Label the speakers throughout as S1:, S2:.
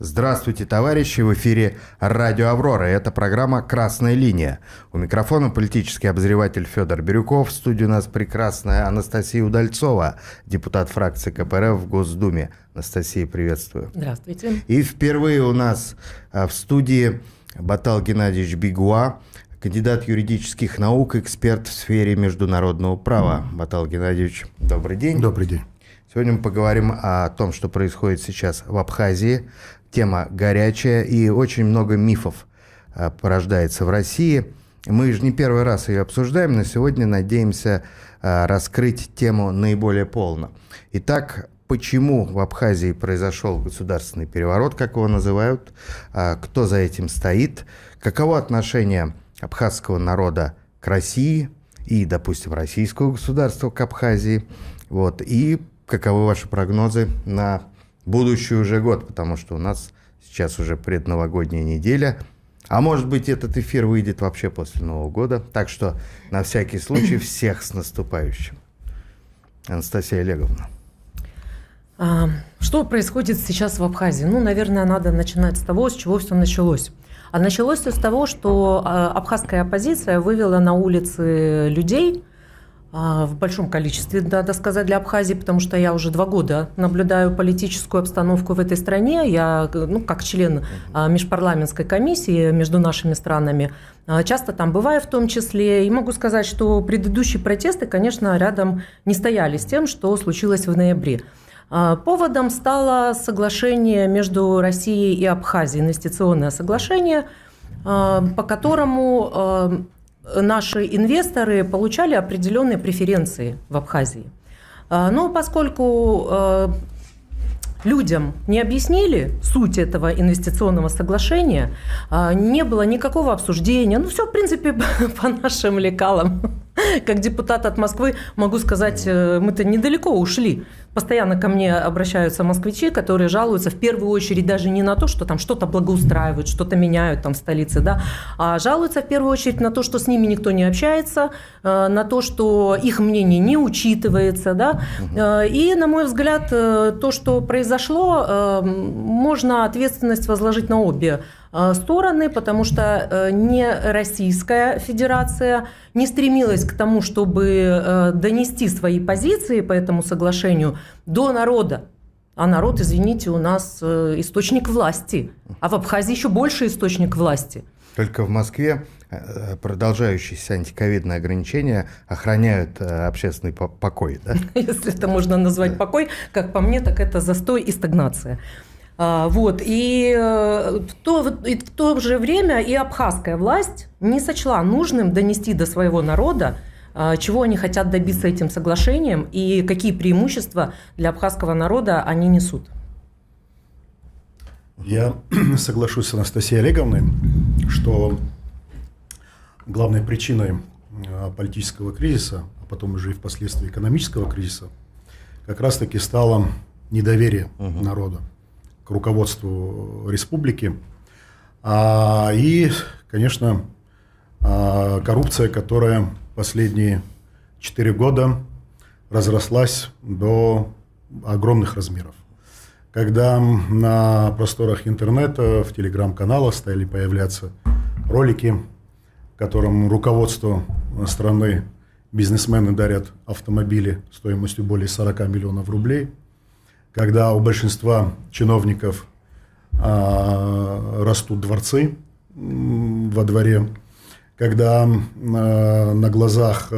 S1: Здравствуйте, товарищи! В эфире радио «Аврора». Это программа «Красная линия». У микрофона политический обозреватель Федор Бирюков. В студии у нас прекрасная Анастасия Удальцова, депутат фракции КПРФ в Госдуме. Анастасия, приветствую.
S2: Здравствуйте.
S1: И впервые у нас в студии Батал Геннадьевич Бигуа, кандидат юридических наук, эксперт в сфере международного права. Батал Геннадьевич, добрый день.
S3: Добрый день.
S1: Сегодня мы поговорим о том, что происходит сейчас в Абхазии. Тема горячая, и очень много мифов порождается в России. Мы же не первый раз ее обсуждаем, но сегодня надеемся раскрыть тему наиболее полно. Итак, почему в Абхазии произошел государственный переворот, как его называют, кто за этим стоит, каково отношение абхазского народа к России и, допустим, российского государства к Абхазии, и каковы ваши прогнозы на будущий уже год, потому что у нас сейчас уже предновогодняя неделя, а может быть этот эфир выйдет вообще после Нового года, так что на всякий случай всех с наступающим. Анастасия Олеговна.
S2: Что происходит сейчас в Абхазии? Наверное, надо начинать с того, с чего все началось. А началось все с того, что абхазская оппозиция вывела на улицы людей, в большом количестве, надо сказать, для Абхазии, потому что я уже 2 года наблюдаю политическую обстановку в этой стране. Я, как член межпарламентской комиссии между нашими странами, часто там бываю в том числе. И могу сказать, что предыдущие протесты, конечно, рядом не стояли с тем, что случилось в ноябре. Поводом стало соглашение между Россией и Абхазией, инвестиционное соглашение, по которому наши инвесторы получали определенные преференции в Абхазии. Но поскольку людям не объяснили суть этого инвестиционного соглашения, не было никакого обсуждения. Все, в принципе, по нашим лекалам. Как депутат от Москвы могу сказать, мы-то недалеко ушли. Постоянно ко мне обращаются москвичи, которые жалуются в первую очередь даже не на то, что там что-то благоустраивают, что-то меняют там в столице, а жалуются в первую очередь на то, что с ними никто не общается, на то, что их мнение не учитывается. И, на мой взгляд, то, что произошло, можно ответственность возложить на обе стороны, потому что не Российская Федерация не стремилась к тому, чтобы донести свои позиции по этому соглашению до народа. А народ, извините, у нас источник власти, а в Абхазии еще больше источник власти.
S1: Только в Москве продолжающиеся антиковидные ограничения охраняют общественный покой, да?
S2: Если это можно назвать покой, как по мне, так это застой и стагнация. И в то же время и абхазская власть не сочла нужным донести до своего народа, чего они хотят добиться этим соглашением и какие преимущества для абхазского народа они несут.
S3: Я соглашусь с Анастасией Олеговной, что главной причиной политического кризиса, а потом уже и впоследствии экономического кризиса, как раз-таки стало недоверие народа к руководству республики. И, конечно, коррупция, которая последние 4 года разрослась до огромных размеров. Когда на просторах интернета, в телеграм-каналах стали появляться ролики, в котором руководству страны бизнесмены дарят автомобили стоимостью более 40 миллионов рублей, когда у большинства чиновников растут дворцы во дворе, когда на глазах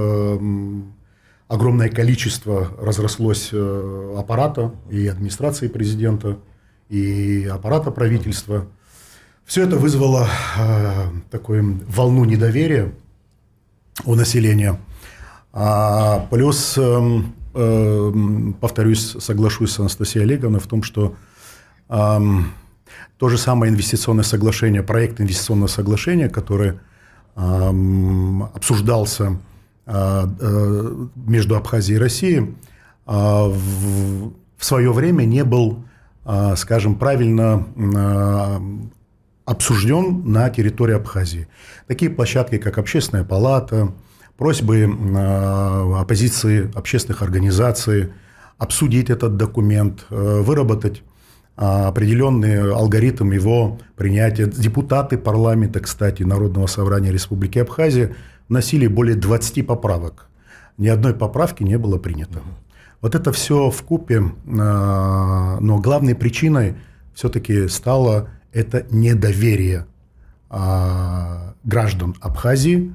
S3: огромное количество разрослось аппарата и администрации президента, и аппарата правительства. Все это вызвало такую волну недоверия у населения. Плюс, повторюсь, соглашусь с Анастасией Олеговной в том, что то же самое инвестиционное соглашение, проект инвестиционного соглашения, который обсуждался между Абхазией и Россией, в свое время не был, скажем, правильно обсужден на территории Абхазии. Такие площадки, как Общественная палата, просьбы оппозиции, общественных организаций обсудить этот документ, выработать определенный алгоритм его принятия. Депутаты парламента, кстати, Народного собрания Республики Абхазия вносили более 20 поправок. Ни одной поправки не было принято. Вот это все вкупе, но главной причиной все-таки стало это недоверие граждан Абхазии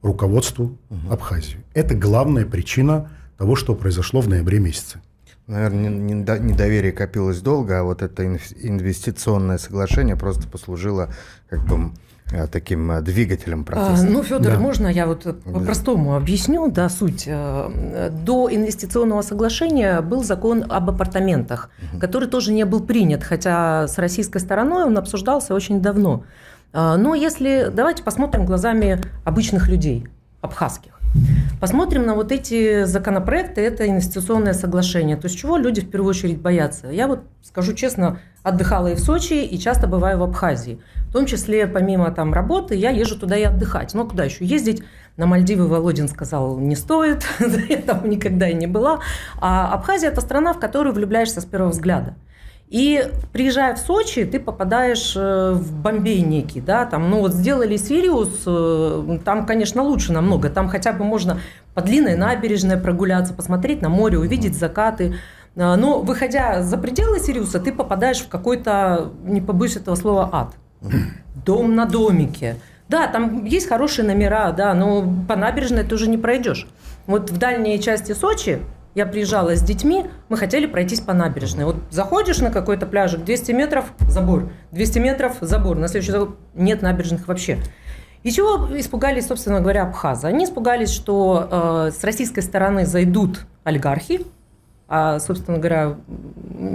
S3: руководству Абхазии. Это главная причина того, что произошло в ноябре месяце.
S1: Наверное, недоверие копилось долго, а вот это инвестиционное соглашение просто послужило как бы таким двигателем процесса.
S2: Федор, можно я вот по-простому объясню, суть? До инвестиционного соглашения был закон об апартаментах, который тоже не был принят, хотя с российской стороной он обсуждался очень давно. Но давайте посмотрим глазами обычных людей, абхазских. Посмотрим на вот эти законопроекты, это инвестиционное соглашение. То есть чего люди в первую очередь боятся? Я вот скажу честно, отдыхала и в Сочи, и часто бываю в Абхазии. В том числе, помимо там работы, я езжу туда и отдыхать. Но куда еще ездить? На Мальдивы Володин сказал, не стоит, я там никогда и не была. А Абхазия – это страна, в которую влюбляешься с первого взгляда. И приезжая в Сочи, ты попадаешь в Бомбей некий, сделали Сириус, там, конечно, лучше намного, там хотя бы можно по длинной набережной прогуляться, посмотреть на море, увидеть закаты. Но выходя за пределы Сириуса, ты попадаешь в какой-то, не побоюсь этого слова, ад. Дом на домике. Да, там есть хорошие номера, но по набережной ты уже не пройдешь. Вот в дальней части Сочи я приезжала с детьми, мы хотели пройтись по набережной. Вот заходишь на какой-то пляжик, 200 метров – забор, 200 метров – забор, на следующий забор нет набережных вообще. И чего испугались, собственно говоря, абхазы? Они испугались, что с российской стороны зайдут олигархи, а, собственно говоря,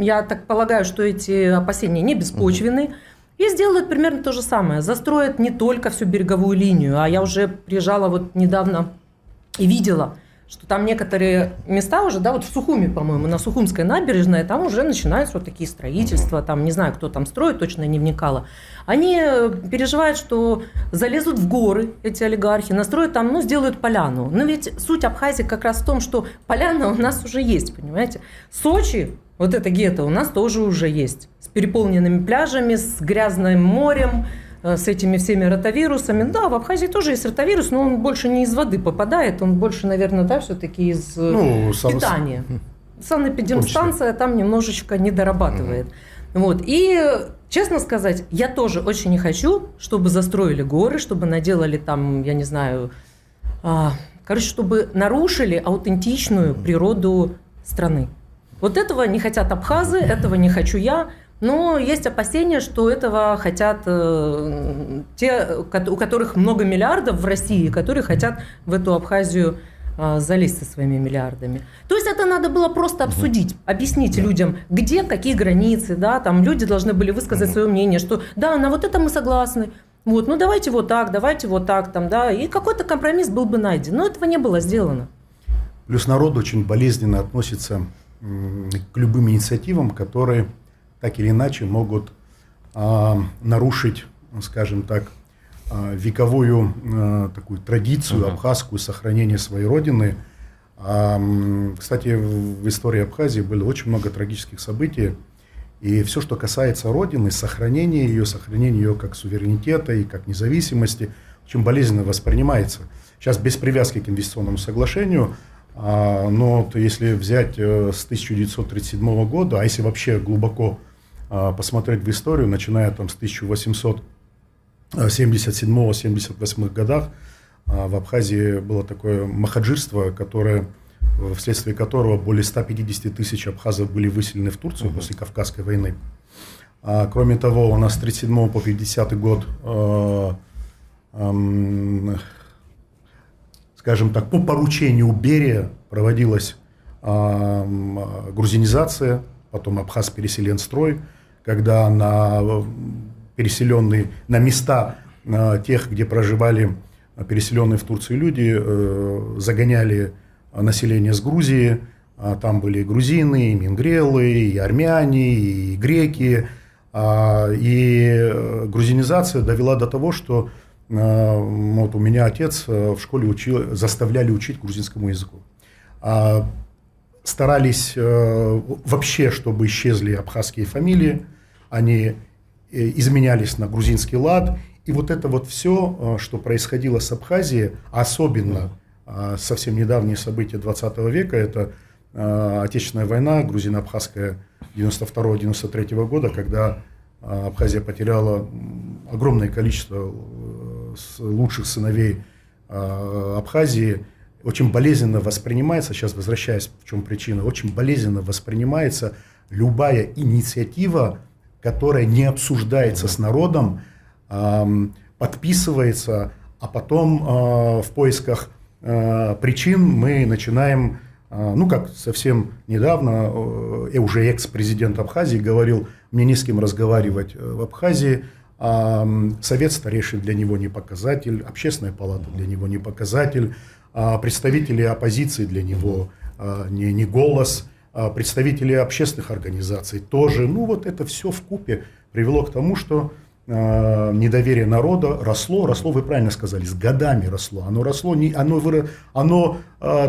S2: я так полагаю, что эти опасения не беспочвенны, и сделают примерно то же самое. Застроят не только всю береговую линию, а я уже приезжала вот недавно и видела, что там некоторые места уже, вот в Сухуме, по-моему, на Сухумской набережной, там уже начинаются вот такие строительства, там не знаю, кто там строит, точно не вникала. Они переживают, что залезут в горы эти олигархи, настроят там, сделают поляну. Но ведь суть Абхазии как раз в том, что поляна у нас уже есть, понимаете. Сочи, вот это гетто у нас тоже уже есть, с переполненными пляжами, с грязным морем, с этими всеми ротавирусами. Да, в Абхазии тоже есть ротавирус, но он больше не из воды попадает, он больше, наверное, все-таки из питания. Санэпидемстанция там немножечко не дорабатывает. Вот. И, честно сказать, я тоже очень не хочу, чтобы застроили горы, чтобы наделали там, я не знаю, чтобы нарушили аутентичную природу страны. Вот этого не хотят абхазы, этого не хочу я. Но есть опасения, что этого хотят те, у которых много миллиардов в России, которые хотят в эту Абхазию залезть со своими миллиардами. То есть это надо было просто обсудить, объяснить людям, где какие границы, там люди должны были высказать свое мнение, что да, на вот это мы согласны, давайте вот так, и какой-то компромисс был бы найден. Но этого не было сделано.
S3: Плюс народ очень болезненно относится к любым инициативам, которые так или иначе могут нарушить, скажем так, вековую такую традицию абхазскую сохранения своей родины. Кстати, в истории Абхазии было очень много трагических событий, и все, что касается родины, сохранения ее как суверенитета и как независимости, очень болезненно воспринимается. Сейчас без привязки к инвестиционному соглашению, но если взять с 1937 года, а если вообще глубоко посмотреть в историю, начиная там с 1877-78 годах, в Абхазии было такое махаджирство, вследствие которого более 150 тысяч абхазов были выселены в Турцию после Кавказской войны. Кроме того, у нас с 1937 по 50 год, скажем так, по поручению Берия проводилась грузинизация, потом Абхаз-переселенстрой, когда на места тех, где проживали переселенные в Турцию люди, загоняли население с Грузии. Там были и грузины, и мингрелы, и армяне, и греки. И грузинизация довела до того, что у меня отец в школе заставляли учить грузинскому языку. старались вообще, чтобы исчезли абхазские фамилии, они изменялись на грузинский лад. И вот это вот все, что происходило с Абхазией, особенно совсем недавние события 20 века, это Отечественная война грузино-абхазская 92-93 года, когда Абхазия потеряла огромное количество лучших сыновей Абхазии, очень болезненно воспринимается, сейчас возвращаясь, в чем причина, очень болезненно воспринимается любая инициатива, которая не обсуждается с народом, подписывается, а потом в поисках причин мы начинаем, ну как совсем недавно уже экс-президент Абхазии говорил, мне не с кем разговаривать в Абхазии, совет старейшин для него не показатель, общественная палата для него не показатель, представители оппозиции для него не голос, представители общественных организаций тоже. Ну вот это все вкупе привело к тому, что недоверие народа росло, вы правильно сказали, с годами росло. Оно росло, оно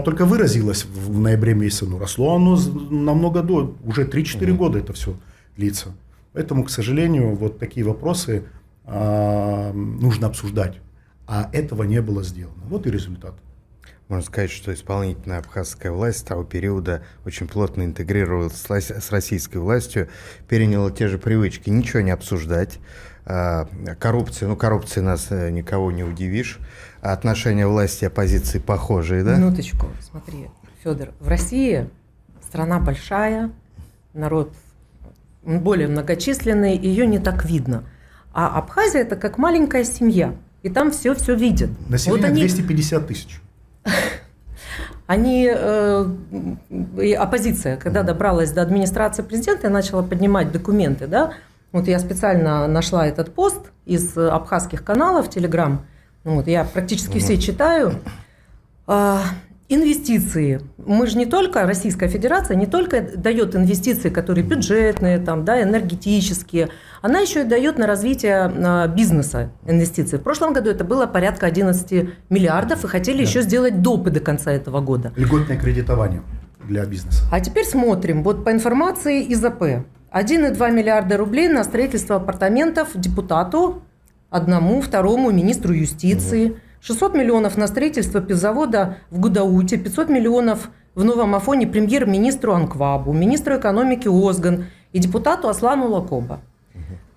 S3: только выразилось в ноябре месяце, но росло оно намного до, уже 3-4 года это все длится. Поэтому, к сожалению, вот такие вопросы нужно обсуждать, а этого не было сделано. Вот и результат.
S1: Можно сказать, что исполнительная абхазская власть с того периода очень плотно интегрировалась с российской властью, переняла те же привычки, ничего не обсуждать. Коррупция, коррупции нас никого не удивишь. Отношения власти и оппозиции похожие, да?
S2: Минуточку, смотри, Федор, в России страна большая, народ более многочисленный, ее не так видно. А Абхазия – это как маленькая семья, и там все видят.
S3: Население вот 250 тысяч.
S2: Оппозиция, когда добралась до администрации президента и начала поднимать документы, да, вот я специально нашла этот пост из абхазских каналов Telegram, вот я практически все читаю. Инвестиции. Мы же не только, Российская Федерация не только дает инвестиции, которые бюджетные, там, да, энергетические, она еще и дает на развитие бизнеса инвестиции. В прошлом году это было порядка 11 миллиардов, и хотели еще сделать допы до конца этого года.
S3: Льготное кредитование для бизнеса.
S2: А теперь смотрим. Вот по информации из АП. 1,2 миллиарда рублей на строительство апартаментов депутату, одному, второму министру юстиции. 600 миллионов на строительство пивзавода в Гудауте, 500 миллионов в Новом Афоне премьер-министру Анквабу, министру экономики Озган и депутату Аслану Лакоба.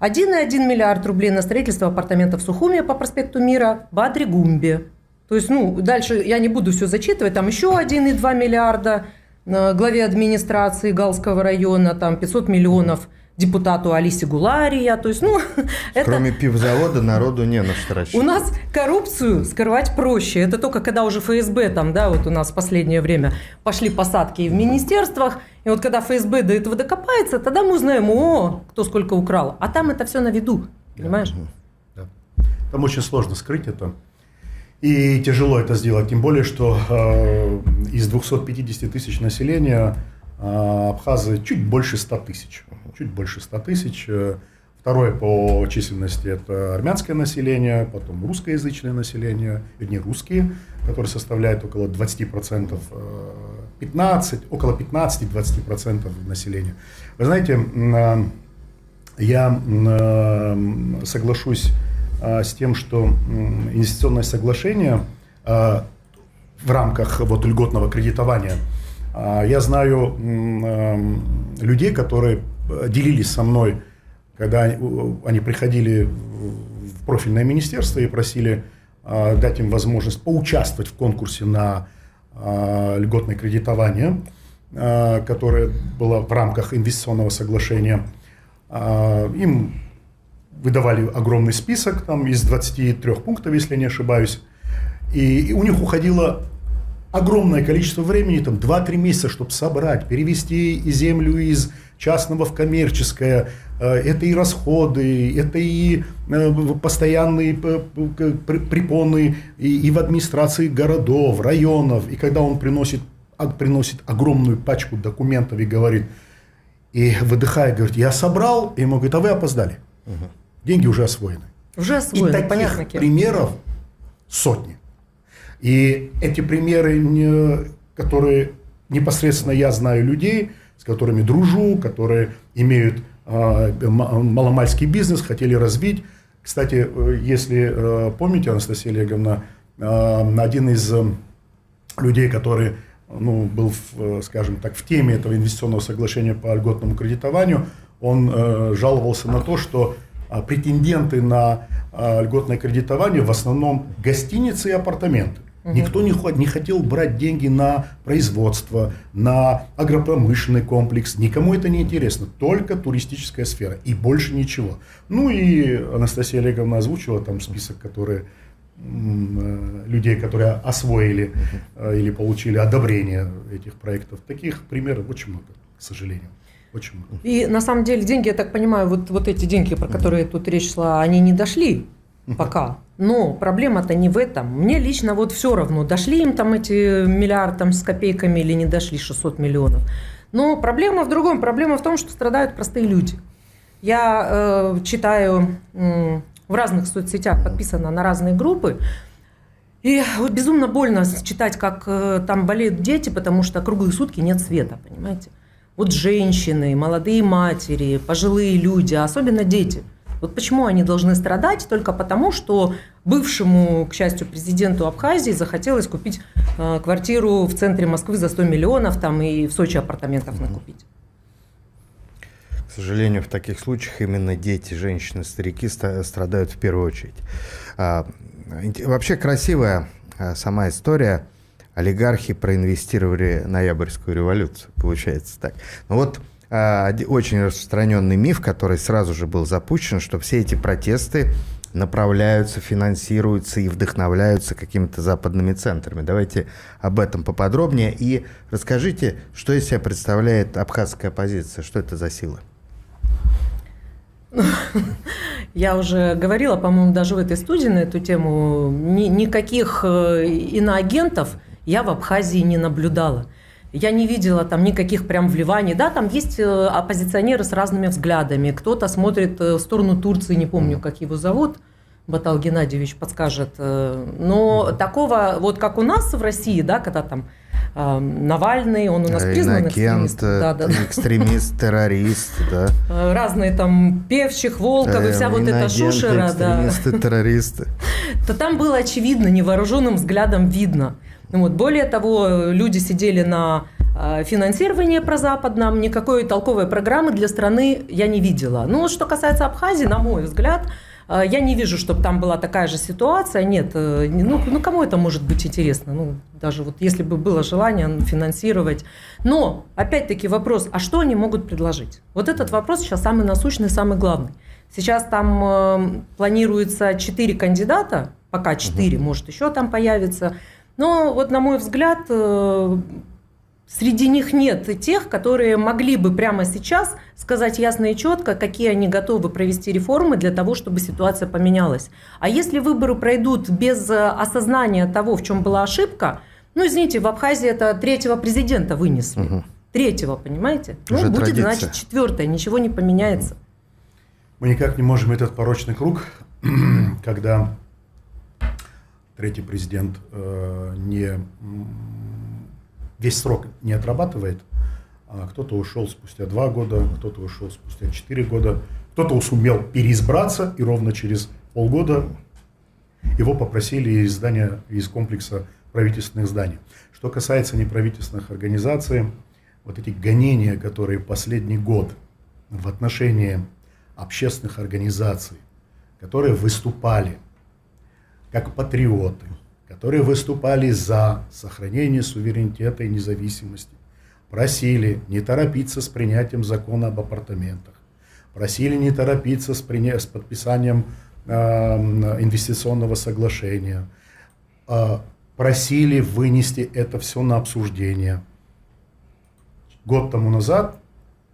S2: 1,1 миллиард рублей на строительство апартаментов в Сухуме по проспекту Мира Бадри Гумбе. То есть, дальше я не буду все зачитывать, там еще 1,2 миллиарда главе администрации Галского района, там 500 миллионов депутату Алисе Гулария, то есть,
S1: Кроме пивзавода народу не на что рассчитывать.
S2: У нас коррупцию скрывать проще. Это только когда уже ФСБ там, да, вот у нас в последнее время пошли посадки в министерствах, и вот когда ФСБ до этого докопается, тогда мы узнаем, кто сколько украл. А там это все на виду, понимаешь?
S3: Да. Там очень сложно скрыть это. И тяжело это сделать, тем более, что из 250 тысяч населения абхазы чуть больше 100 тысяч. Чуть больше 100 тысяч. Второе по численности – это армянское население, потом русскоязычное население, вернее русские, которые составляют около 20%, около 15-20% населения. Вы знаете, я соглашусь с тем, что инвестиционное соглашение в рамках льготного кредитования, я знаю людей, которые делились со мной, когда они приходили в профильное министерство и просили дать им возможность поучаствовать в конкурсе на льготное кредитование, которое было в рамках инвестиционного соглашения. Им выдавали огромный список там, из 23 пунктов, если я не ошибаюсь, и у них уходило огромное количество времени, там 2-3 месяца, чтобы собрать, перевести землю из частного в коммерческое. Это и расходы, это и постоянные препоны и в администрации городов, районов. И когда он приносит огромную пачку документов и говорит, и выдыхая, говорит, я собрал, и ему говорит, а вы опоздали. Деньги уже освоены.
S2: Уже освоены,
S3: и таких
S2: понятно.
S3: Примеров сотни. И эти примеры, которые Непосредственно я знаю людей, с которыми дружу, которые имеют маломальский бизнес, хотели развить. Кстати, если помните, Анастасия Олеговна, один из людей, который был, скажем так, в теме этого инвестиционного соглашения по льготному кредитованию, он жаловался на то, что претенденты на льготное кредитование в основном гостиницы и апартаменты. Никто не хотел брать деньги на производство, на агропромышленный комплекс. Никому это не интересно. Только туристическая сфера. И больше ничего. Ну и Анастасия Олеговна озвучила там список, людей, которые освоили или получили одобрение этих проектов. Таких примеров очень много, к сожалению. Очень много.
S2: И на самом деле деньги, я так понимаю, вот эти деньги, про которые тут речь шла, они не дошли пока. Но проблема-то не в этом. Мне лично вот все равно, дошли им там эти миллиард там, с копейками или не дошли 600 миллионов. Но проблема в другом. Проблема в том, что страдают простые люди. Я читаю в разных соцсетях, подписана на разные группы. И безумно больно читать, как там болеют дети, потому что круглые сутки нет света, понимаете? Вот женщины, молодые матери, пожилые люди, особенно дети. Вот почему они должны страдать? Только потому, что бывшему, к счастью, президенту Абхазии захотелось купить квартиру в центре Москвы за 100 миллионов там, и в Сочи апартаментов накупить.
S1: К сожалению, в таких случаях именно дети, женщины, старики страдают в первую очередь. Вообще красивая сама история. Олигархи проинвестировали ноябрьскую революцию, получается так. Но вот очень распространенный миф, который сразу же был запущен, что все эти протесты направляются, финансируются и вдохновляются какими-то западными центрами. Давайте об этом поподробнее и расскажите, что из себя представляет абхазская оппозиция, что это за сила?
S2: Я уже говорила, по-моему, даже в этой студии на эту тему, никаких иноагентов я в Абхазии не наблюдала. Я не видела там никаких прям вливаний. Да, там есть оппозиционеры с разными взглядами. Кто-то смотрит в сторону Турции, не помню, как его зовут, Батал Геннадьевич подскажет. Но такого, вот как у нас в России, да, когда там Навальный, он у нас признан экстремистом.
S1: Экстремист, террорист, да.
S2: Разные там Певчих, Волков и вся вот эта шушера.
S1: Экстремисты, террористы.
S2: То там было очевидно, невооруженным взглядом видно. Вот. Более того, люди сидели на финансировании прозападном, никакой толковой программы для страны я не видела. Ну, что касается Абхазии, на мой взгляд, я не вижу, чтобы там была такая же ситуация. Нет, ну кому это может быть интересно? Ну, даже вот если бы было желание финансировать. Но, опять-таки, вопрос, а что они могут предложить? Вот этот вопрос сейчас самый насущный, самый главный. Сейчас там планируется 4 кандидата, пока 4, может еще там появится. Но вот на мой взгляд, среди них нет тех, которые могли бы прямо сейчас сказать ясно и четко, какие они готовы провести реформы для того, чтобы ситуация поменялась. А если выборы пройдут без осознания того, в чем была ошибка, ну, извините, в Абхазии это 3-го президента вынесли. 3-го, понимаете?
S1: Уже
S2: будет,
S1: традиция.
S2: Значит, 4-е, ничего не поменяется.
S3: Мы никак не можем этот порочный круг, когда 3-й президент весь срок не отрабатывает, а кто-то ушел спустя 2 года, кто-то ушел спустя 4 года, кто-то сумел переизбраться, и ровно через полгода его попросили из комплекса правительственных зданий. Что касается неправительственных организаций, вот эти гонения, которые последний год в отношении общественных организаций, которые выступали как патриоты, которые выступали за сохранение суверенитета и независимости, просили не торопиться с принятием закона об апартаментах, просили не торопиться с подписанием инвестиционного соглашения, просили вынести это все на обсуждение. Год тому назад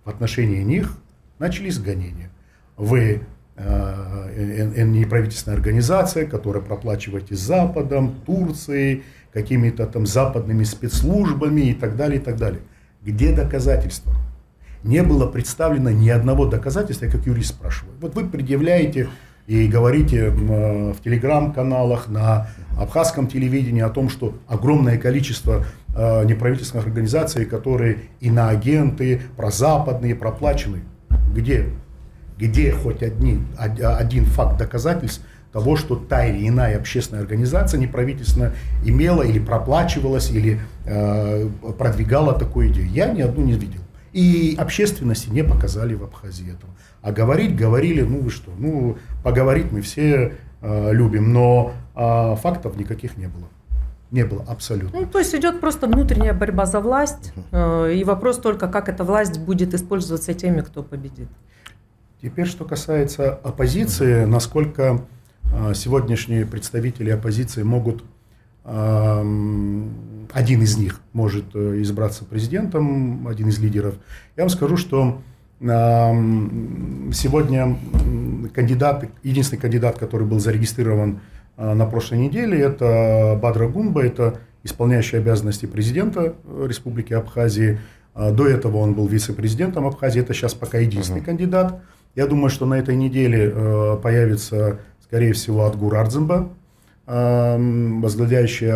S3: в отношении них начались гонения. Вы неправительственная организация, которая проплачиваете Западом, Турцией, какими-то там западными спецслужбами и так далее, и так далее. Где доказательства? Не было представлено ни одного доказательства, я как юрист спрашиваю. Вот вы предъявляете, и говорите в телеграм-каналах, на абхазском телевидении о том, что огромное количество неправительственных организаций, которые иноагенты, прозападные, проплаченные. Где? Где хоть один факт доказательств того, что та или иная общественная организация неправительственная имела или проплачивалась, или продвигала такую идею? Я ни одну не видел. И общественности не показали в Абхазии этого. А говорили, ну вы что, ну поговорить мы все любим, но фактов никаких не было. Не было абсолютно.
S2: Ну, то есть идет просто внутренняя борьба за власть, и вопрос только, как эта власть будет использоваться теми, кто победит.
S3: Теперь, что касается оппозиции, насколько сегодняшние представители оппозиции могут, один из них может избраться президентом, один из лидеров. Я вам скажу, что сегодня единственный кандидат, который был зарегистрирован на прошлой неделе, это Бадра Гумба, это исполняющий обязанности президента Республики Абхазии. До этого он был вице-президентом Абхазии, это сейчас пока единственный кандидат. Я думаю, что на этой неделе появится, скорее всего, Адгур Ардземба, возглавляющий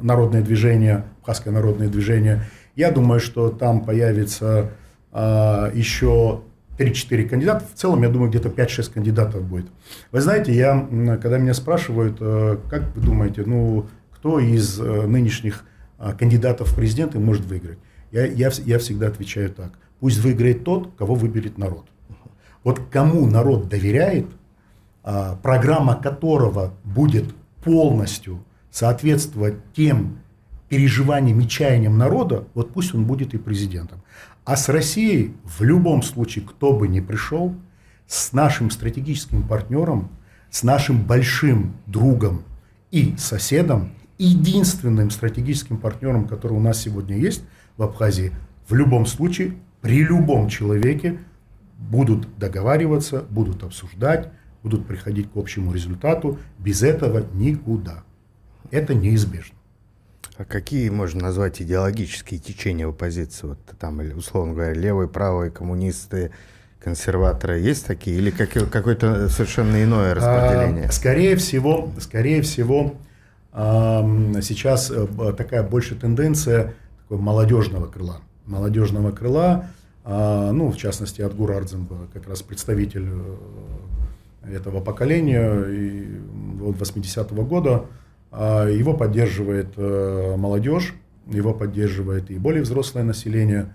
S3: народное движение, Абхазское народное движение. Я думаю, что там появится еще 3-4 кандидата. В целом, я думаю, где-то 5-6 кандидатов будет. Вы знаете, когда меня спрашивают, как вы думаете, ну, кто из нынешних кандидатов в президенты может выиграть? Я всегда отвечаю так. Пусть выиграет тот, кого выберет народ. Вот кому народ доверяет, программа которого будет полностью соответствовать тем переживаниям и чаяниям народа, вот пусть он будет и президентом. А с Россией в любом случае, кто бы ни пришел, с нашим стратегическим партнером, с нашим большим другом и соседом, единственным стратегическим партнером, который у нас сегодня есть в Абхазии, в любом случае, при любом человеке будут договариваться, будут обсуждать, будут приходить к общему результату. Без этого никуда. Это неизбежно.
S1: А какие можно назвать идеологические течения в оппозиции? Вот там, условно говоря, левые, правые, коммунисты, консерваторы. Есть такие? Или какое-то совершенно иное распределение?
S3: Скорее всего, сейчас такая больше тенденция такого молодежного крыла. Ну, в частности, Адгур Ардземба, как раз представитель этого поколения, от 80-го года. Его поддерживает молодежь, его поддерживает и более взрослое население.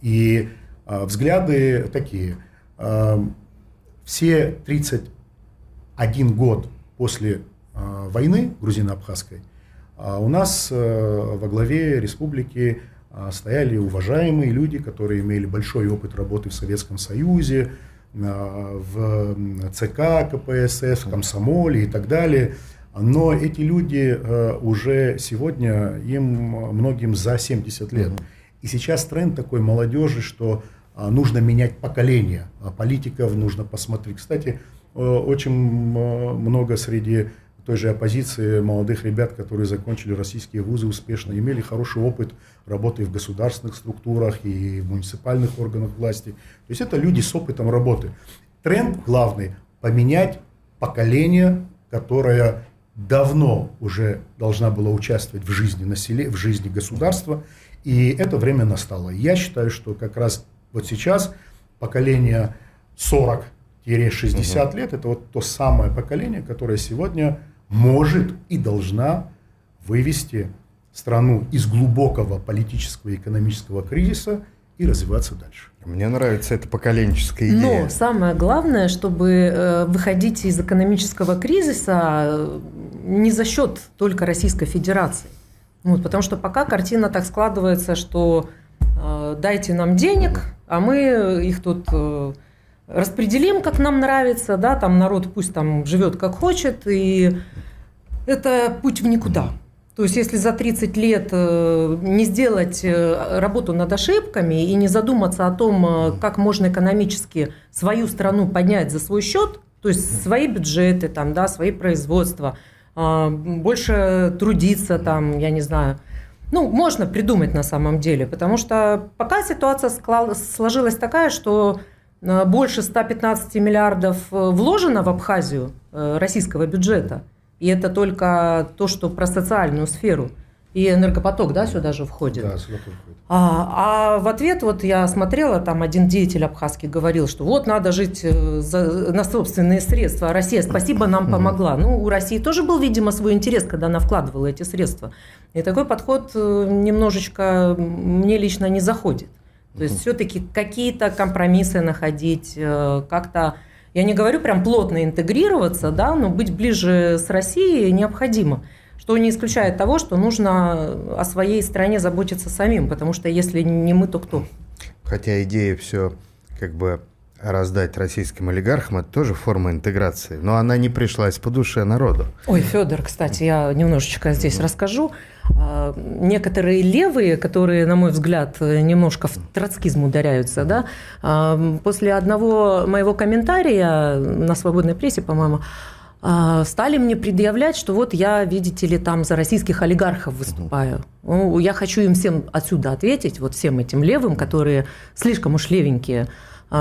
S3: И взгляды такие. Все 31 год после войны грузино-абхазской у нас во главе республики стояли уважаемые люди, которые имели большой опыт работы в Советском Союзе, в ЦК КПСС, в комсомоле и так далее. Но эти люди уже сегодня, им многим за 70 лет. И сейчас тренд такой молодежи, что нужно менять поколение, политиков нужно посмотреть. Кстати, очень много среди той же оппозиции молодых ребят, которые закончили российские вузы успешно, имели хороший опыт работы в государственных структурах и в муниципальных органах власти. То есть это люди с опытом работы. Тренд главный – поменять поколение, которое давно уже должна была участвовать в жизни населения, в жизни государства, и это время настало. Я считаю, что как раз вот сейчас поколение 40-60 лет – это вот то самое поколение, которое сегодня может и должна вывести страну из глубокого политического и экономического кризиса и развиваться дальше.
S1: Мне нравится эта поколенческая идея.
S2: Но самое главное, чтобы выходить из экономического кризиса не за счет только Российской Федерации. Вот, потому что пока картина так складывается, что дайте нам денег, а мы их тут распределим, как нам нравится, да, там народ пусть там живет как хочет, и это путь в никуда. То есть, если за 30 лет не сделать работу над ошибками и не задуматься о том, как можно экономически свою страну поднять за свой счет, то есть свои бюджеты, там, да, свои производства, больше трудиться, там, я не знаю, Ну, можно придумать на самом деле, потому что пока ситуация сложилась такая, что больше 115 миллиардов вложено в Абхазию российского бюджета, и это только то, что про социальную сферу. И энергопоток, да, сюда же входит.
S3: Да, сюда входит.
S2: А в ответ, вот я смотрела, там один деятель абхазский говорил, что вот надо жить на собственные средства, а Россия, спасибо, нам помогла. Ну, у России тоже был, видимо, свой интерес, когда она вкладывала эти средства. И такой подход немножечко мне лично не заходит. То есть все-таки какие-то компромиссы находить, как-то, я не говорю прям плотно интегрироваться, да, но быть ближе с Россией необходимо. Что не исключает того, что нужно о своей стране заботиться самим, потому что если не мы, то кто?
S1: Хотя идея все как бы раздать российским олигархам, это тоже форма интеграции, но она не пришлась по душе народу.
S2: Ой, Федор, кстати, я немножечко здесь расскажу. Некоторые левые, которые, на мой взгляд, немножко в троцкизм ударяются, да, после одного моего комментария на «Свободной прессе», по-моему, стали мне предъявлять, что вот я, видите ли, там за российских олигархов выступаю. Ну, я хочу им всем отсюда ответить, вот всем этим левым, которые слишком уж левенькие,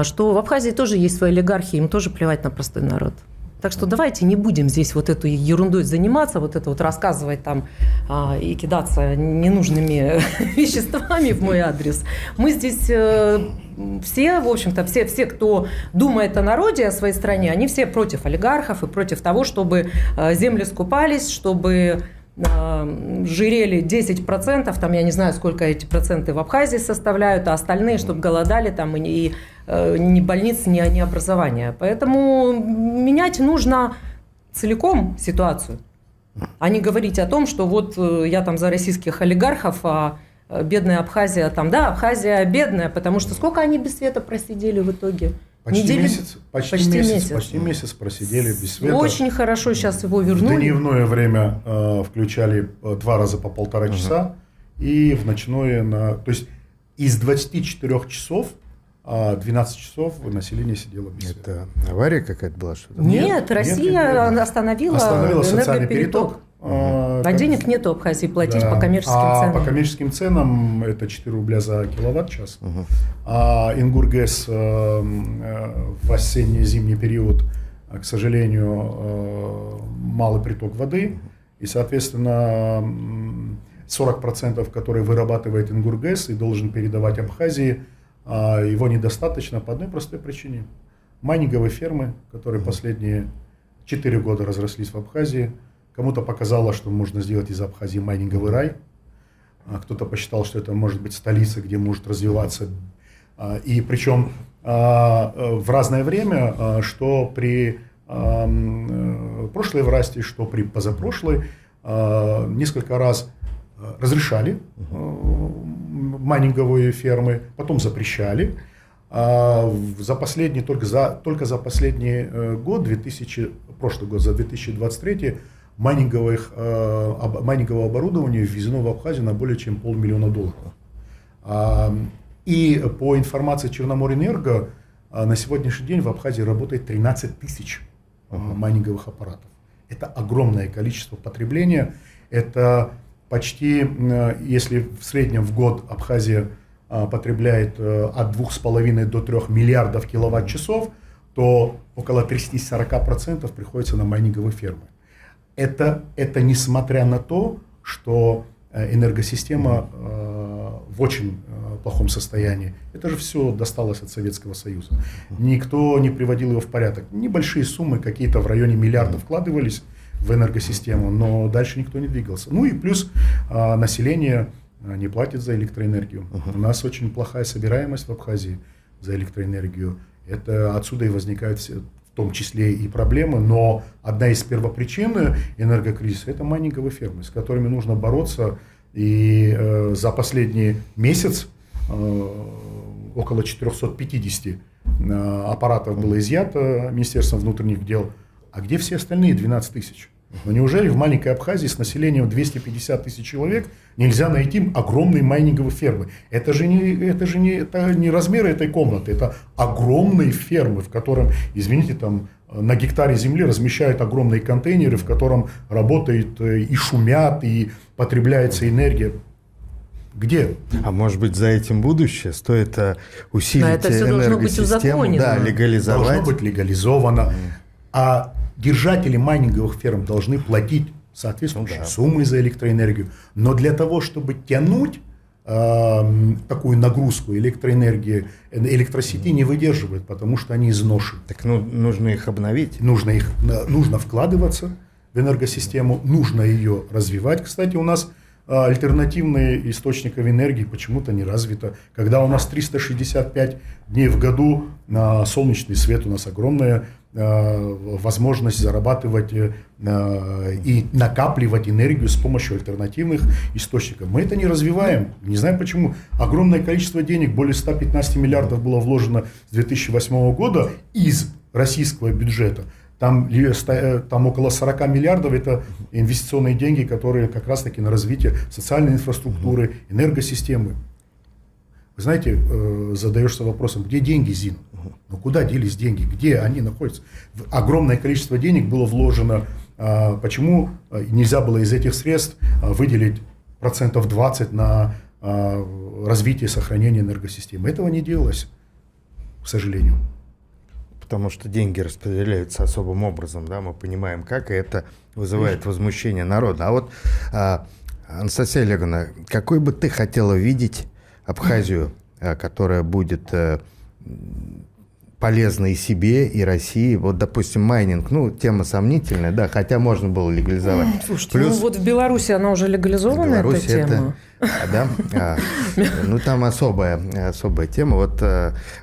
S2: что в Абхазии тоже есть свои олигархи, им тоже плевать на простой народ. Так что давайте не будем здесь вот этой ерундой заниматься, вот это вот рассказывать там и кидаться ненужными веществами в мой адрес. Мы здесь все, в общем-то, все, кто думает о народе, о своей стране, они все против олигархов и против того, чтобы земли скупались, чтобы жирели 10%, там я не знаю, сколько эти проценты в Абхазии составляют, а остальные, чтобы голодали там и ни больниц, ни образования. Поэтому менять нужно целиком ситуацию, а не говорить о том, что вот я там за российских олигархов, а бедная Абхазия там, да, Абхазия бедная, потому что сколько они без света просидели в итоге?
S3: Почти месяц просидели без света.
S2: Очень хорошо сейчас его вернули.
S3: В дневное время включали 2 раза по 1,5 часа, и в ночное, то есть из 24 часов 12 часов население сидело без света.
S1: Это авария какая-то была? Что-то?
S2: Нет, Россия остановила
S3: социальный переток.
S2: А денег нету Абхазии платить по коммерческим ценам.
S3: По коммерческим ценам это 4 рубля за киловатт-час. А Ингургэс в осенне-зимний период, к сожалению, малый приток воды. И, соответственно, 40%, которые вырабатывает Ингургэс и должен передавать Абхазии, его недостаточно по одной простой причине. Майнинговые фермы, которые последние 4 года разрослись в Абхазии. Кому-то показалось, что можно сделать из Абхазии майнинговый рай. Кто-то посчитал, что это может быть столица, где может развиваться. И причем в разное время, что при прошлой власти, что при позапрошлой, несколько раз разрешали майнинговые фермы, потом запрещали. За последний, только за последний год, прошлый год, за 2023, майнингового оборудования ввезено в Абхазию на более чем $500 000. И по информации Черноморэнерго, на сегодняшний день в Абхазии работает 13 тысяч майнинговых аппаратов. Это огромное количество потребления. Это почти, если в среднем в год Абхазия потребляет от 2,5 до 3 миллиардов киловатт-часов, то около 30-40% приходится на майнинговые фермы. Это несмотря на то, что энергосистема в очень плохом состоянии. Это же все досталось от Советского Союза. Никто не приводил его в порядок. Небольшие суммы, какие-то в районе миллиарда вкладывались в энергосистему, но дальше никто не двигался. Ну и плюс население не платит за электроэнергию. У нас очень плохая собираемость в Абхазии за электроэнергию. Это отсюда и возникают в том числе и проблемы, но одна из первопричин энергокризиса – это майнинговые фермы, с которыми нужно бороться. И за последний месяц около 450 аппаратов было изъято Министерством внутренних дел. А где все остальные 12 тысяч? Но неужели в маленькой Абхазии с населением 250 тысяч человек нельзя найти огромные майнинговые фермы? Это же не размеры этой комнаты, это огромные фермы, в котором, извините, там на гектаре земли размещают огромные контейнеры, в котором работают и шумят, и потребляется энергия. Где?
S1: А может быть, за этим будущее? Стоит усилить
S2: это все должно быть
S1: энергосистему,
S2: узаконено.
S1: легализовать.
S3: Должно быть легализовано. А держатели майнинговых ферм должны платить соответствующие суммы за электроэнергию. Но для того, чтобы тянуть такую нагрузку электроэнергии, электросети не выдерживают, потому что они изношены.
S1: Так нужно их обновить.
S3: Нужно вкладываться в энергосистему, нужно ее развивать. Кстати, у нас альтернативные источников энергии почему-то не развито. Когда у нас 365 дней в году на солнечный свет, у нас огромная возможность зарабатывать и накапливать энергию с помощью альтернативных источников. Мы это не развиваем. Не знаю почему. Огромное количество денег, более 115 миллиардов было вложено с 2008 года из российского бюджета. Там около 40 миллиардов – это инвестиционные деньги, которые как раз-таки на развитие социальной инфраструктуры, энергосистемы. Вы знаете, задаешься вопросом, где деньги, Зин? Ну куда делись деньги? Где они находятся? Огромное количество денег было вложено. Почему нельзя было из этих средств выделить 20% на развитие и сохранение энергосистемы? Этого не делалось, к сожалению.
S1: Потому что деньги распределяются особым образом, да, мы понимаем, как, и это вызывает возмущение народа. А вот, Анастасия Олеговна, какой бы ты хотела видеть Абхазию, которая будет полезна и себе, и России? Вот, допустим, майнинг, тема сомнительная, да, хотя можно было легализовать.
S2: Слушайте, вот в Беларуси она уже легализована, эта тема. Там особая тема. Вот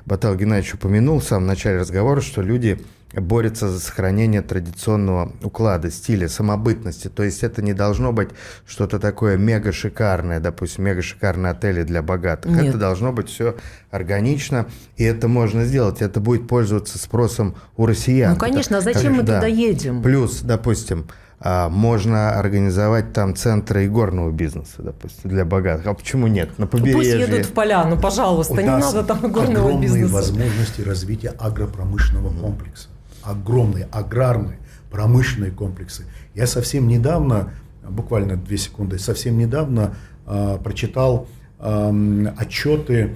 S2: Батал Геннадьевич упомянул в самом начале разговора, что люди борются за сохранение традиционного уклада, стиля, самобытности. То есть это не должно быть что-то такое мега шикарное, допустим, мега шикарные отели для богатых. Нет. Это должно быть все органично, и это можно сделать. Это будет пользоваться спросом у россиян. Ну, конечно, а зачем мы туда едем?
S1: Плюс, допустим, можно организовать там центры игорного бизнеса, допустим, для богатых. А почему нет? На побережье.
S2: Пусть едут в поляну, пожалуйста, не надо там игорного бизнеса.
S3: Огромные возможности развития агропромышленного комплекса. Огромные аграрные промышленные комплексы. Я совсем недавно, буквально 2 секунды, прочитал отчеты,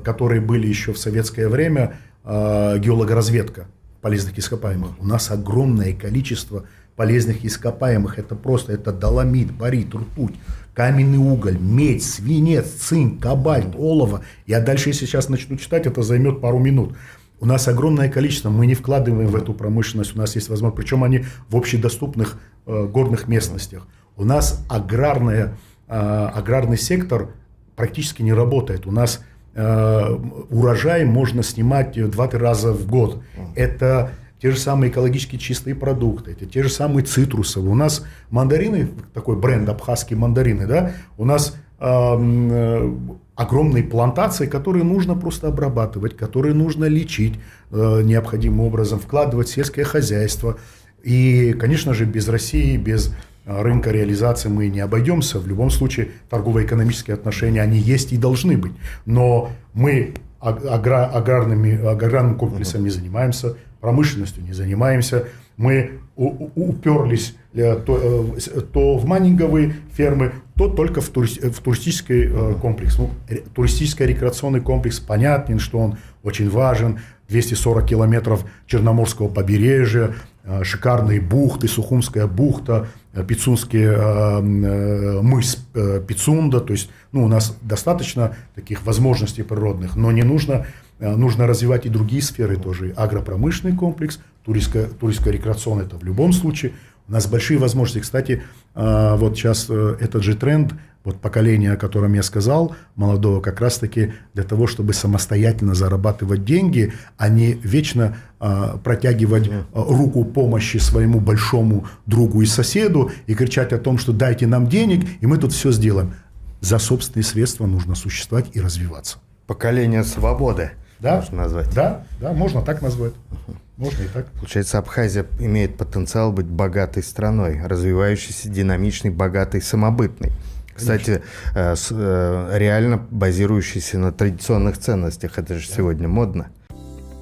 S3: которые были еще в советское время, геологоразведка полезных ископаемых. У нас огромное количество полезных ископаемых. Это доломит, барит, ртуть, каменный уголь, медь, свинец, цинк, кобальт, олово. Я дальше, если сейчас начну читать, это займет пару минут. У нас огромное количество, мы не вкладываем в эту промышленность, у нас есть возможность, причем они в общедоступных горных местностях. У нас аграрный сектор практически не работает. У нас урожай можно снимать 2-3 раза в год. Это те же самые экологически чистые продукты, это те же самые цитрусовые. У нас мандарины, такой бренд абхазские мандарины, да, у нас огромные плантации, которые нужно просто обрабатывать, которые нужно лечить необходимым образом, вкладывать в сельское хозяйство. И, конечно же, без России, без рынка реализации мы не обойдемся. В любом случае, торгово-экономические отношения, они есть и должны быть. Но мы аграрным комплексом не занимаемся, промышленностью не занимаемся. Мы уперлись то в майнинговые фермы, то только в туристический комплекс. Туристическо-рекреационный комплекс, понятен, что он очень важен. 240 километров Черноморского побережья, шикарные бухты, Сухумская бухта, Пицунский мыс Пицунда. То есть у нас достаточно таких возможностей природных, но не нужно развивать и другие сферы тоже. Агропромышленный комплекс, туристско-рекреационный, это в любом случае. У нас большие возможности. Кстати, вот сейчас этот же тренд, вот поколение, о котором я сказал, молодого, как раз-таки для того, чтобы самостоятельно зарабатывать деньги, а не вечно протягивать руку помощи своему большому другу и соседу и кричать о том, что дайте нам денег, и мы тут все сделаем. За собственные средства нужно существовать и развиваться.
S1: Поколение свободы.
S3: Да,
S1: можно назвать.
S3: Да, можно так назвать. Можно и так.
S1: Получается, Абхазия имеет потенциал быть богатой страной, развивающейся, динамичной, богатой, самобытной. Кстати, реально базирующейся на традиционных ценностях. Это же сегодня модно.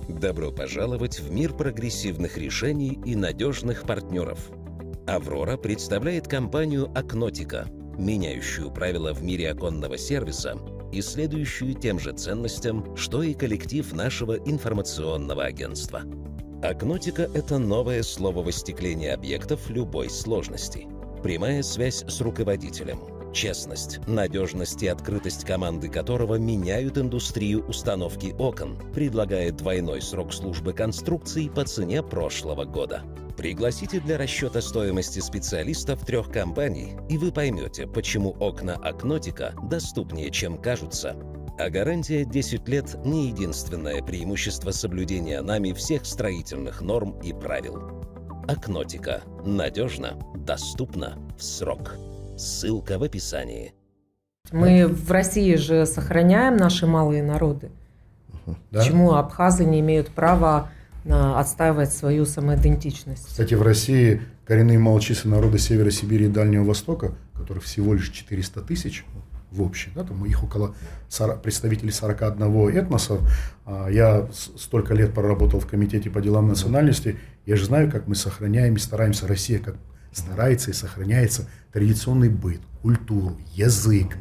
S4: Добро пожаловать в мир прогрессивных решений и надежных партнеров. «Аврора» представляет компанию «Акнотика» меняющую правила в мире оконного сервиса и следующую тем же ценностям, что и коллектив нашего информационного агентства. Акнотика – это новое слово в остеклении объектов любой сложности. Прямая связь с руководителем, честность, надежность и открытость команды которого меняют индустрию установки окон, предлагает двойной срок службы конструкций по цене прошлого года. Пригласите для расчета стоимости специалистов 3 компаний, и вы поймете, почему окна Акнотика доступнее, чем кажутся. А гарантия 10 лет – не единственное преимущество соблюдения нами всех строительных норм и правил. Акнотика. Надежно, доступно, в срок. Ссылка в описании.
S2: Мы в России же сохраняем наши малые народы.
S3: Да?
S2: Почему абхазы не имеют права отстаивать свою самоидентичность?
S3: Кстати, в России коренные малочисленные народы Севера Сибири и Дальнего Востока, которых всего лишь 400 тысяч в общем, да, там их около представителей 41 этноса. Я столько лет проработал в Комитете по делам национальности, я же знаю, как мы сохраняем и стараемся, Россия как старается и сохраняется традиционный быт, культуру, язык,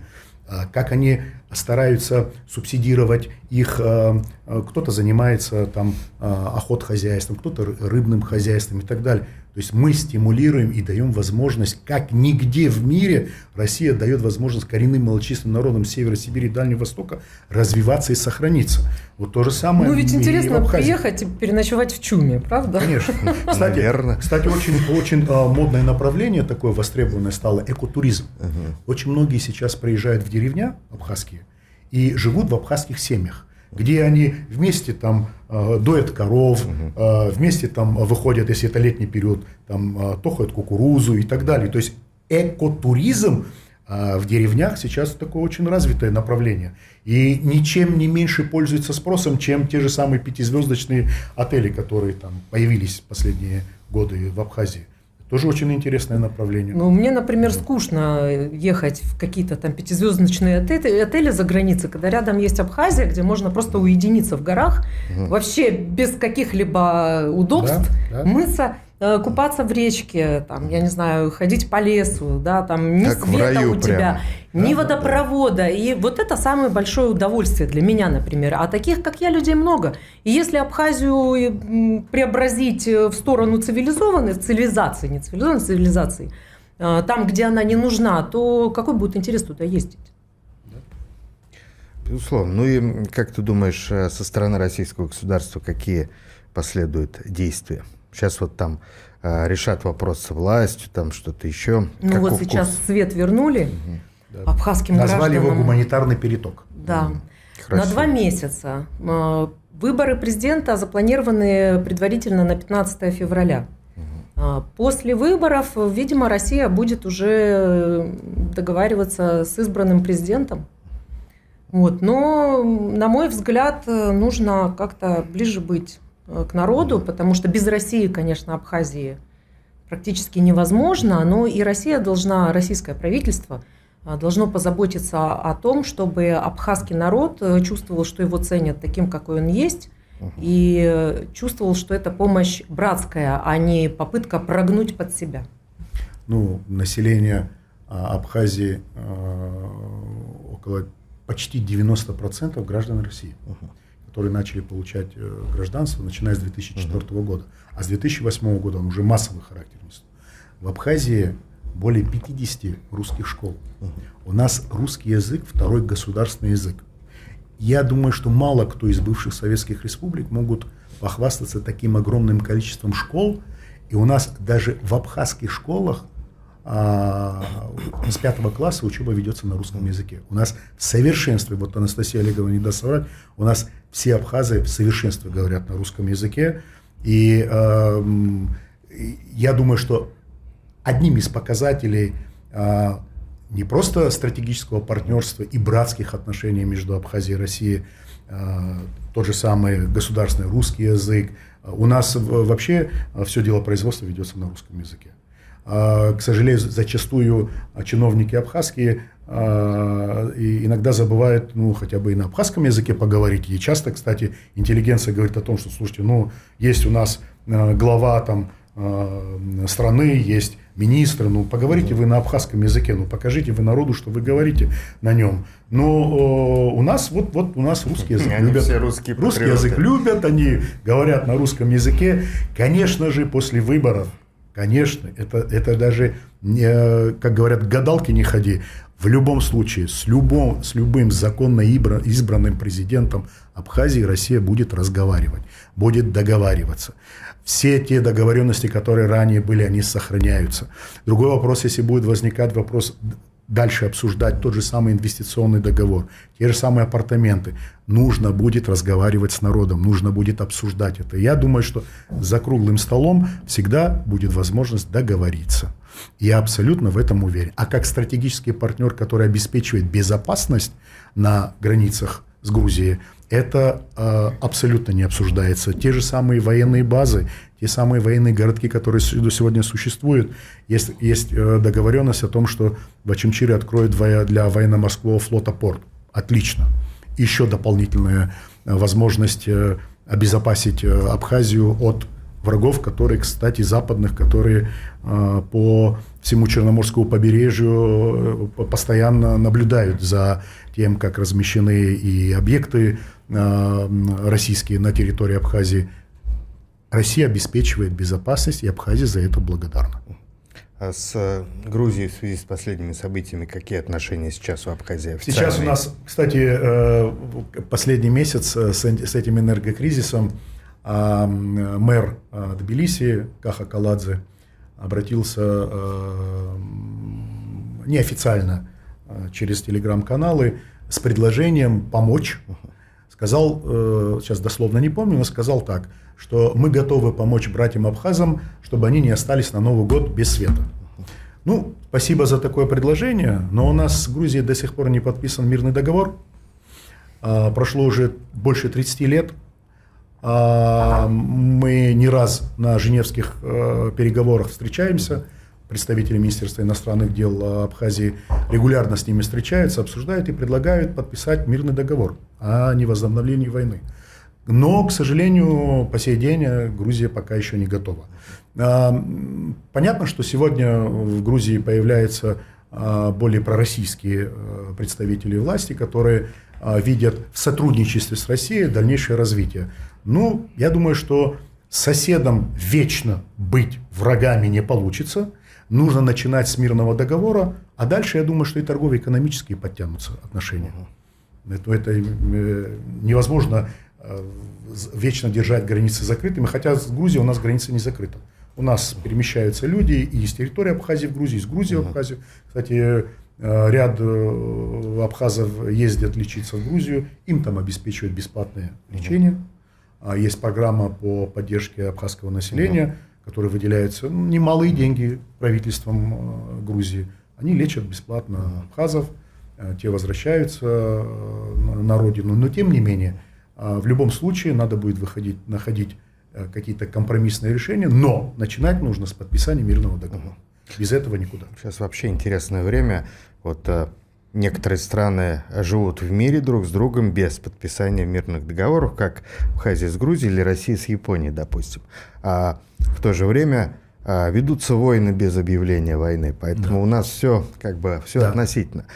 S3: как они стараются субсидировать их, кто-то занимается там охотхозяйством, кто-то рыбным хозяйством и так далее. То есть мы стимулируем и даем возможность, как нигде в мире Россия дает возможность коренным малочисленным народам Севера Сибири и Дальнего Востока развиваться и сохраниться. Вот то же самое.
S2: Ну ведь интересно приехать и переночевать в чуме, правда?
S3: Конечно. Кстати, очень модное направление, такое востребованное стало, экотуризм. Очень многие сейчас приезжают в деревня абхазские и живут в абхазских семьях, где они вместе там доят коров, вместе там выходят, если это летний период, там тохают кукурузу и так далее. То есть экотуризм в деревнях сейчас такое очень развитое направление. И ничем не меньше пользуется спросом, чем те же самые 5-звездочные отели, которые там появились в последние годы в Абхазии. Тоже очень интересное направление.
S2: Ну, мне, например, скучно ехать в какие-то там 5-звездочные отели за границей, когда рядом есть Абхазия, где можно просто уединиться в горах, вообще без каких-либо удобств, мыться, купаться в речке, там, я не знаю, ходить по лесу, да, там ни
S1: как
S2: света у тебя,
S1: прямо.
S2: ни водопровода. И вот это самое большое удовольствие для меня, например. А таких, как я, людей много. И если Абхазию преобразить в сторону цивилизованной, цивилизации, не цивилизованной, цивилизации, там, где она не нужна, то какой будет интерес туда ездить?
S1: Безусловно. Ну и как ты думаешь, со стороны российского государства какие последуют действия? Сейчас вот там решат вопрос со властью, там что-то еще.
S2: Ну вот сейчас свет вернули абхазским гражданам.
S3: Назвали его гуманитарный переток.
S2: Да. На 2 месяца. Выборы президента запланированы предварительно на 15 февраля. После выборов, видимо, Россия будет уже договариваться с избранным президентом. Вот. Но, на мой взгляд, нужно как-то ближе быть к народу, потому что без России, конечно, Абхазии практически невозможно, но и Россия должна, российское правительство должно позаботиться о том, чтобы абхазский народ чувствовал, что его ценят таким, какой он есть, и чувствовал, что это помощь братская, а не попытка прогнуть под себя.
S3: Ну, население Абхазии около почти 90% граждан России, которые начали получать гражданство, начиная с 2004 года. А с 2008 года он уже массовый характер несет. В Абхазии более 50 русских школ. У нас русский язык второй государственный язык. Я думаю, что мало кто из бывших советских республик могут похвастаться таким огромным количеством школ. И у нас даже в абхазских школах с 5 класса учеба ведется на русском языке. У нас в совершенстве, вот Анастасия Олеговна не даст соврать, у нас все абхазы в совершенстве говорят на русском языке. И я думаю, что одним из показателей не просто стратегического партнерства и братских отношений между Абхазией и Россией, тот же самый государственный русский язык. У нас вообще все дело производства ведется на русском языке. К сожалению, зачастую чиновники абхазские иногда забывают, ну, хотя бы и на абхазском языке поговорить. И часто, кстати, интеллигенция говорит о том, что, слушайте, ну, есть у нас глава там страны, есть министры, ну, поговорите вы на абхазском языке, ну, покажите вы народу, что вы говорите на нем. Но у нас, вот у нас русский язык любят.
S1: Все русский
S3: язык любят, они говорят на русском языке. Конечно же, после выборов, конечно, это даже, как говорят, к гадалке не ходи. В любом случае, с любым законно избранным президентом Абхазии Россия будет разговаривать, будет договариваться. Все те договоренности, которые ранее были, они сохраняются. Другой вопрос, если будет возникать вопрос дальше обсуждать тот же самый инвестиционный договор, те же самые апартаменты, нужно будет разговаривать с народом, нужно будет обсуждать это. Я думаю, что за круглым столом всегда будет возможность договориться. Я абсолютно в этом уверен. А как стратегический партнер, который обеспечивает безопасность на границах с Грузией, это абсолютно не обсуждается. Те же самые военные базы, те самые военные городки, которые сегодня существуют, есть договоренность о том, что в Очимчире откроют для военно-морского флота порт. Отлично. Еще дополнительная возможность обезопасить Абхазию от врагов, которые, кстати, западных, которые по всему Черноморскому побережью постоянно наблюдают за тем, как размещены и объекты российские на территории Абхазии. Россия обеспечивает безопасность, и Абхазия за это благодарна.
S1: А с Грузией в связи с последними событиями какие отношения сейчас у Абхазии официальные?
S3: Сейчас у нас, кстати, последний месяц с этим энергокризисом мэр Тбилиси Каха Каладзе обратился неофициально через телеграм-каналы с предложением помочь. Сказал, сейчас дословно не помню, но сказал так, что мы готовы помочь братьям-абхазам, чтобы они не остались на Новый год без света. Ну, спасибо за такое предложение, но у нас с Грузией до сих пор не подписан мирный договор. Прошло уже больше 30 лет. Мы не раз на женевских переговорах встречаемся, представители Министерства иностранных дел Абхазии регулярно с ними встречаются, обсуждают и предлагают подписать мирный договор о невозобновлении войны. Но, к сожалению, по сей день Грузия пока еще не готова. Понятно, что сегодня в Грузии появляются более пророссийские представители власти, которые видят в сотрудничестве с Россией дальнейшее развитие. Ну, я думаю, что соседам вечно быть врагами не получится. Нужно начинать с мирного договора, а дальше, я думаю, что и торгово-экономические подтянутся отношения. Это невозможно вечно держать границы закрытыми, хотя с Грузией у нас граница не закрыта. У нас перемещаются люди и из территории Абхазии в Грузию, из Грузии в Абхазию. Кстати, ряд абхазов ездят лечиться в Грузию, им там обеспечивают бесплатное лечение. Есть программа по поддержке абхазского населения, которой выделяются немалые деньги правительством Грузии. Они лечат бесплатно абхазов, те возвращаются на родину. Но тем не менее, в любом случае надо будет находить какие-то компромиссные решения, но начинать нужно с подписания мирного договора. Без этого никуда.
S1: Сейчас вообще интересное время. Вот некоторые страны живут в мире друг с другом без подписания мирных договоров, как Абхазия с Грузией или Россия с Японией, допустим. А в то же время ведутся войны без объявления войны. Поэтому у нас все относительно.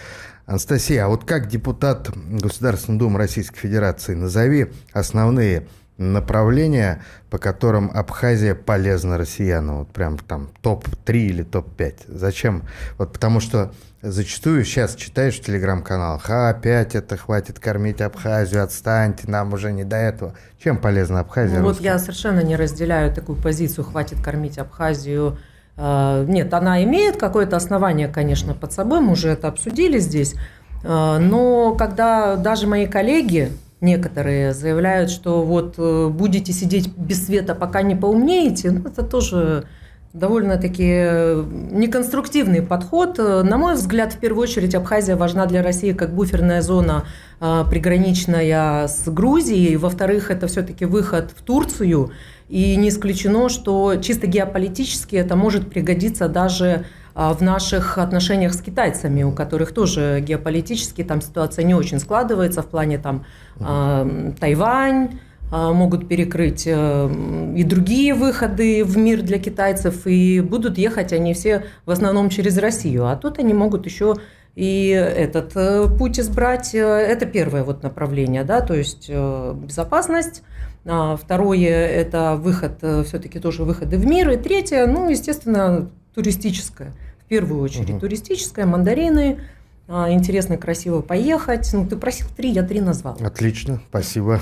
S1: Анастасия, а вот как депутат Государственной Думы Российской Федерации назови основные направления, по которым Абхазия полезна россиянам, вот прям там топ-3 или топ-5. Зачем? Вот потому что зачастую сейчас читаешь в телеграм-каналах, опять это хватит кормить Абхазию, отстаньте, нам уже не до этого. Чем полезна Абхазия?
S2: Вот я совершенно не разделяю такую позицию, хватит кормить Абхазию. Нет, она имеет какое-то основание, конечно, под собой, мы уже это обсудили здесь, но когда даже мои коллеги, некоторые заявляют, что вот будете сидеть без света, пока не поумнеете, это тоже довольно-таки неконструктивный подход. На мой взгляд, в первую очередь, Абхазия важна для России как буферная зона, приграничная с Грузией. Во-вторых, это все-таки выход в Турцию. И не исключено, что чисто геополитически это может пригодиться даже в наших отношениях с китайцами, у которых тоже геополитически там ситуация не очень складывается в плане там Тайвань, могут перекрыть и другие выходы в мир для китайцев, и будут ехать они все в основном через Россию. А тут они могут еще и этот путь избрать. Это первое вот направление, да, то есть безопасность. Второе – это выход, все-таки тоже выходы в мир. И третье, ну, естественно, туристическое. В первую очередь туристическое, мандарины. Интересно, красиво поехать. Ну, ты просил 3, я 3 назвал.
S1: Отлично, спасибо.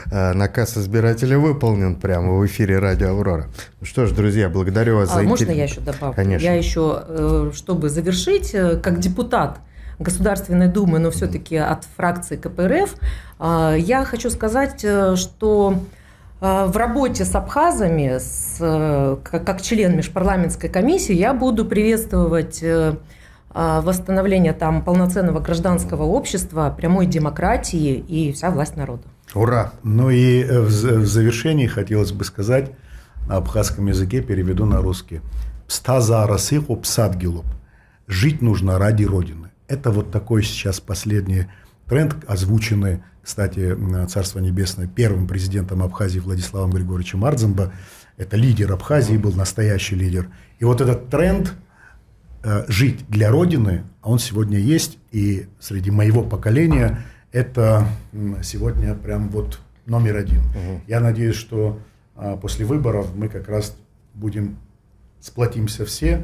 S1: Наказ избирателя выполнен прямо в эфире радио «Аврора». Ну что ж, друзья, благодарю вас за интерес.
S2: Можно я еще добавлю?
S1: Конечно.
S2: Я еще, чтобы завершить, как депутат Государственной Думы, но все-таки от фракции КПРФ, я хочу сказать, что в работе с абхазами, как член межпарламентской комиссии, я буду приветствовать восстановление там полноценного гражданского общества, прямой демократии и вся власть народа.
S1: Ура!
S3: Ну и в завершении хотелось бы сказать, на абхазском языке переведу на русский. «Пстазарасыху псадгилуп». Жить нужно ради Родины. Это вот такой сейчас последний тренд, озвученный, кстати, Царство Небесное, первым президентом Абхазии Владиславом Григорьевичем Ардзембо. Это лидер Абхазии, был настоящий лидер. И вот этот тренд жить для Родины, он сегодня есть, и среди моего поколения это сегодня прям вот номер 1. Я надеюсь, что после выборов мы как раз сплотимся все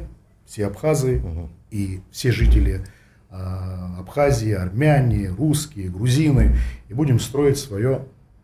S3: абхазы и все жители Абхазии, армяне, русские, грузины, и будем строить свое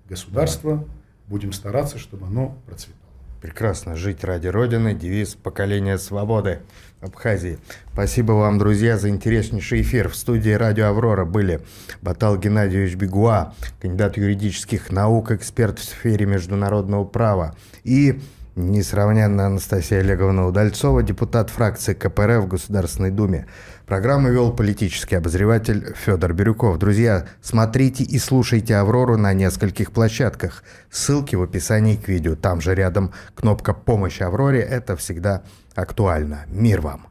S3: государство, будем стараться, чтобы оно процветало.
S1: Прекрасно. Жить ради Родины. Девиз поколения свободы в Абхазии. Спасибо вам, друзья, за интереснейший эфир. В студии радио «Аврора» были Батал Геннадьевич Бигуа, кандидат юридических наук, эксперт в сфере международного права, и несравненная Анастасия Олеговна Удальцова, депутат фракции КПРФ в Государственной Думе. Программу вел политический обозреватель Федор Бирюков. Друзья, смотрите и слушайте «Аврору» на нескольких площадках. Ссылки в описании к видео. Там же рядом кнопка «Помощь Авроре». Это всегда актуально. Мир вам!